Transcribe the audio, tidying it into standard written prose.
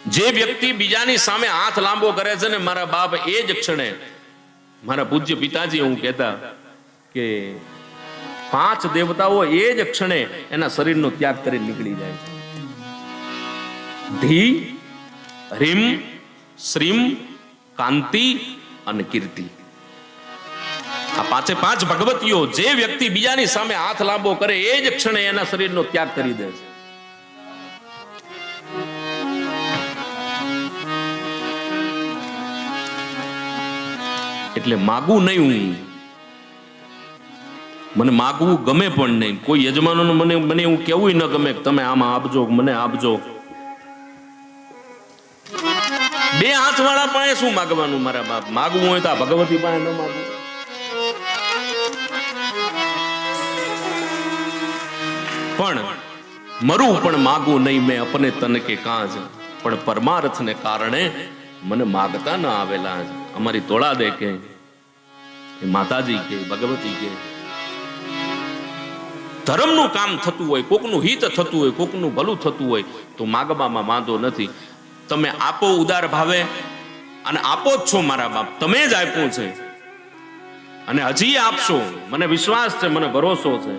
જે વ્યક્તિ બીજાની સામે હાથ લાંબો કરે છે ને મારા બાપ, એ જ ક્ષણે મારા પૂજ્ય પિતાજી એવું કહેતા કે 5 દેવતાઓ એ જ ક્ષણે એના શરીરનો ત્યાગ કરી નીકળી જાય છે. ધી, હ્રીમ, શ્રીમ, કાંતિ અને કીર્તિ. આ 5 ભગવતીઓ જે વ્યક્તિ બીજાની સામે હાથ લાંબો કરે એ જ ક્ષણે એના શરીરનો ત્યાગ કરી દે છે. એટલે માગવું નહીં, મને માગવું ગમે પણ નહીં. કોઈ યજમાનોને મને એવું કેવું ન ગમે કે તમે આમાં આપજો, મને આપજો. 2 હાથ વાળા પાસે શું માગવાનું મારા બાપ? માગવું હોય તો આ ભગવતી પાસે ન માગવું. પણ મરું પણ માગું નહીં મેં અપને તન કે કાજ, પણ પરમાર્થને કારણે મને માગતા ન આવેલા. અમારી તોળા દે કે માતાજી કે ભગવતી કે ધર્મનું કામ થતું હોય, કોકનું હિત થતું હોય, કોકનું ભલું થતું હોય તો માગવામાં વાંધો નથી. તમે આપો ઉદાર ભાવે, અને આપો જ છો મારા બાપ, તમે જ આપ્યું છે અને હજી આપશો. મને વિશ્વાસ છે, મને ભરોસો છે.